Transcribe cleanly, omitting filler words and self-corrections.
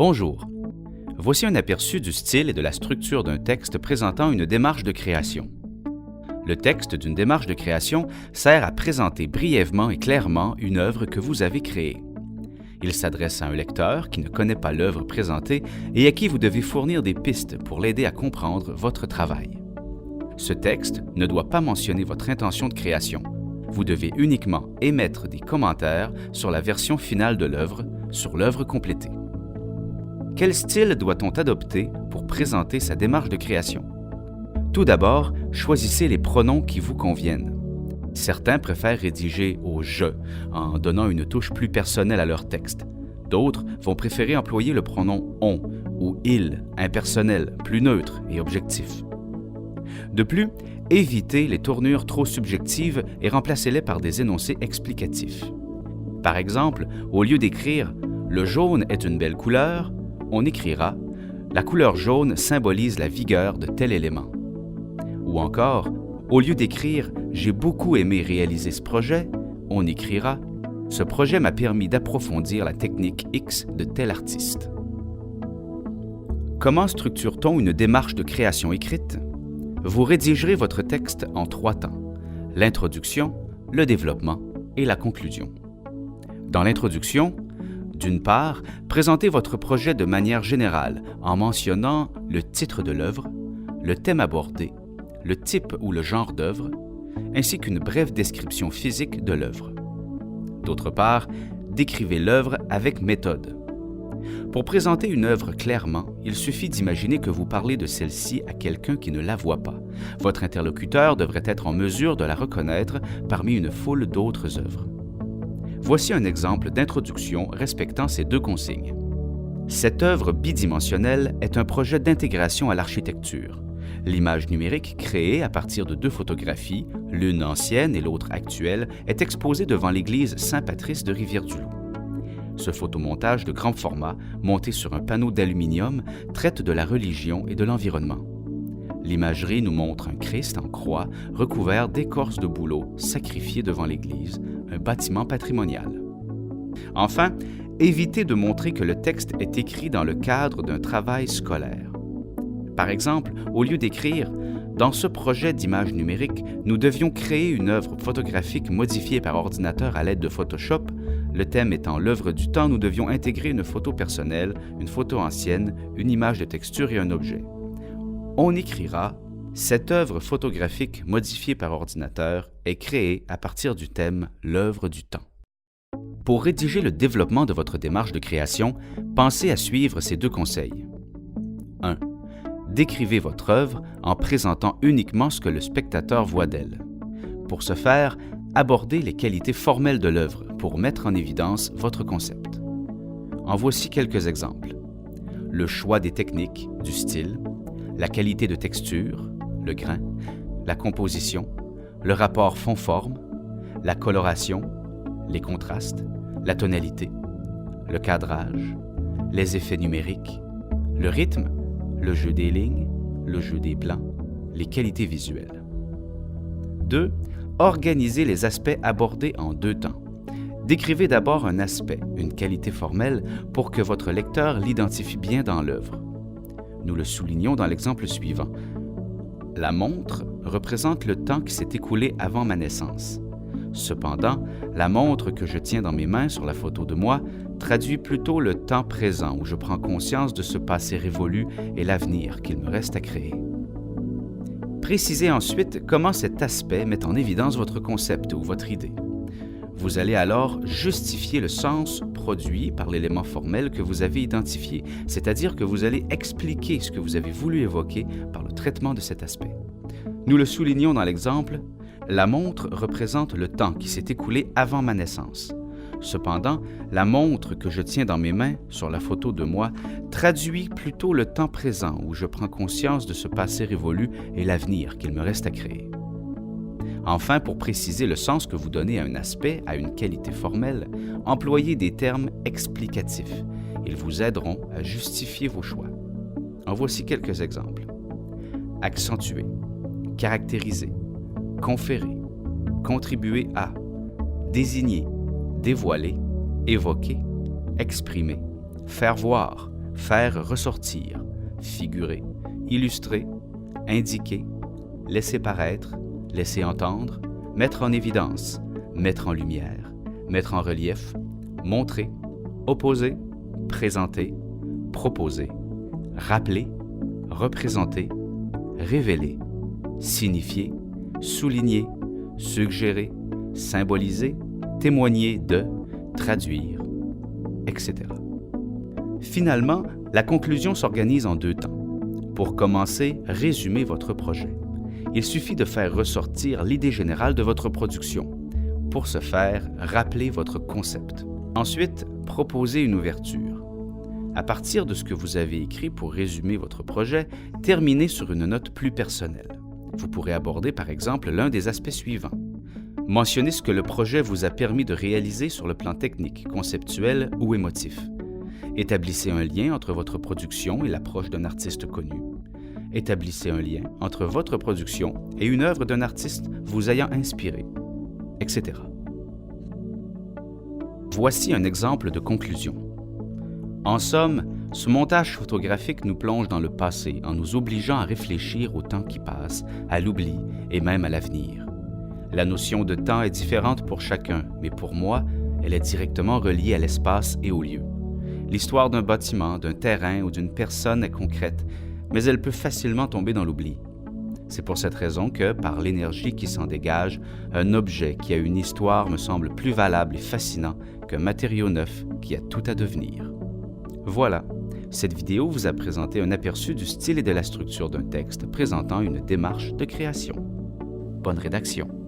Bonjour. Voici un aperçu du style et de la structure d'un texte présentant une démarche de création. Le texte d'une démarche de création sert à présenter brièvement et clairement une œuvre que vous avez créée. Il s'adresse à un lecteur qui ne connaît pas l'œuvre présentée et à qui vous devez fournir des pistes pour l'aider à comprendre votre travail. Ce texte ne doit pas mentionner votre intention de création. Vous devez uniquement émettre des commentaires sur la version finale de l'œuvre, sur l'œuvre complétée. Quel style doit-on adopter pour présenter sa démarche de création? Tout d'abord, choisissez les pronoms qui vous conviennent. Certains préfèrent rédiger au « je » en donnant une touche plus personnelle à leur texte. D'autres vont préférer employer le pronom « on » ou « il », impersonnel, plus neutre et objectif. De plus, évitez les tournures trop subjectives et remplacez-les par des énoncés explicatifs. Par exemple, au lieu d'écrire « le jaune est une belle couleur », on écrira « la couleur jaune symbolise la vigueur de tel élément ». Ou encore, au lieu d'écrire « j'ai beaucoup aimé réaliser ce projet », on écrira « ce projet m'a permis d'approfondir la technique X de tel artiste ». Comment structure-t-on une démarche de création écrite? Vous rédigerez votre texte en 3 temps: l'introduction, le développement et la conclusion. Dans l'introduction, d'une part, présentez votre projet de manière générale en mentionnant le titre de l'œuvre, le thème abordé, le type ou le genre d'œuvre, ainsi qu'une brève description physique de l'œuvre. D'autre part, décrivez l'œuvre avec méthode. Pour présenter une œuvre clairement, il suffit d'imaginer que vous parlez de celle-ci à quelqu'un qui ne la voit pas. Votre interlocuteur devrait être en mesure de la reconnaître parmi une foule d'autres œuvres. Voici un exemple d'introduction respectant ces 2 consignes. Cette œuvre bidimensionnelle est un projet d'intégration à l'architecture. L'image numérique créée à partir de 2 photographies, l'une ancienne et l'autre actuelle, est exposée devant l'église Saint-Patrice de Rivière-du-Loup. Ce photomontage de grand format, monté sur un panneau d'aluminium, traite de la religion et de l'environnement. L'imagerie nous montre un Christ en croix recouvert d'écorce de bouleau sacrifié devant l'église, un bâtiment patrimonial. Enfin, évitez de montrer que le texte est écrit dans le cadre d'un travail scolaire. Par exemple, au lieu d'écrire « Dans ce projet d'image numérique, nous devions créer une œuvre photographique modifiée par ordinateur à l'aide de Photoshop. Le thème étant l'œuvre du temps, nous devions intégrer une photo personnelle, une photo ancienne, une image de texture et un objet. » On écrira « Cette œuvre photographique modifiée par ordinateur est créée à partir du thème « L'œuvre du temps ». Pour rédiger le développement de votre démarche de création, pensez à suivre ces 2 conseils. 1. Décrivez votre œuvre en présentant uniquement ce que le spectateur voit d'elle. Pour ce faire, abordez les qualités formelles de l'œuvre pour mettre en évidence votre concept. En voici quelques exemples. Le choix des techniques, du style, la qualité de texture, le grain, la composition, le rapport fond-forme, la coloration, les contrastes, la tonalité, le cadrage, les effets numériques, le rythme, le jeu des lignes, le jeu des plans, les qualités visuelles. 2. Organisez les aspects abordés en 2 temps. Décrivez d'abord un aspect, une qualité formelle, pour que votre lecteur l'identifie bien dans l'œuvre. Nous le soulignons dans l'exemple suivant. La montre représente le temps qui s'est écoulé avant ma naissance. Cependant, la montre que je tiens dans mes mains sur la photo de moi traduit plutôt le temps présent où je prends conscience de ce passé révolu et l'avenir qu'il me reste à créer. Précisez ensuite comment cet aspect met en évidence votre concept ou votre idée. Vous allez alors justifier le sens produit par l'élément formel que vous avez identifié, c'est-à-dire que vous allez expliquer ce que vous avez voulu évoquer par le traitement de cet aspect. Nous le soulignons dans l'exemple, la montre représente le temps qui s'est écoulé avant ma naissance. Cependant, la montre que je tiens dans mes mains sur la photo de moi traduit plutôt le temps présent où je prends conscience de ce passé révolu et l'avenir qu'il me reste à créer. Enfin, pour préciser le sens que vous donnez à un aspect, à une qualité formelle, employez des termes explicatifs. Ils vous aideront à justifier vos choix. En voici quelques exemples. Accentuer, caractériser, conférer, contribuer à, désigner, dévoiler, évoquer, exprimer, faire voir, faire ressortir, figurer, illustrer, indiquer, laisser paraître, laisser entendre, mettre en évidence, mettre en lumière, mettre en relief, montrer, opposer, présenter, proposer, rappeler, représenter, révéler, signifier, souligner, suggérer, symboliser, témoigner de, traduire, etc. Finalement, la conclusion s'organise en 2 temps. Pour commencer, résumez votre projet. Il suffit de faire ressortir l'idée générale de votre production. Pour ce faire, rappelez votre concept. Ensuite, proposez une ouverture. À partir de ce que vous avez écrit pour résumer votre projet, terminez sur une note plus personnelle. Vous pourrez aborder par exemple l'un des aspects suivants. Mentionnez ce que le projet vous a permis de réaliser sur le plan technique, conceptuel ou émotif. Établissez un lien entre votre production et l'approche d'un artiste connu. Établissez un lien entre votre production et une œuvre d'un artiste vous ayant inspiré, etc. Voici un exemple de conclusion. En somme, ce montage photographique nous plonge dans le passé en nous obligeant à réfléchir au temps qui passe, à l'oubli et même à l'avenir. La notion de temps est différente pour chacun, mais pour moi, elle est directement reliée à l'espace et au lieu. L'histoire d'un bâtiment, d'un terrain ou d'une personne est concrète, mais elle peut facilement tomber dans l'oubli. C'est pour cette raison que, par l'énergie qui s'en dégage, un objet qui a une histoire me semble plus valable et fascinant qu'un matériau neuf qui a tout à devenir. Voilà, cette vidéo vous a présenté un aperçu du style et de la structure d'un texte présentant une démarche de création. Bonne rédaction!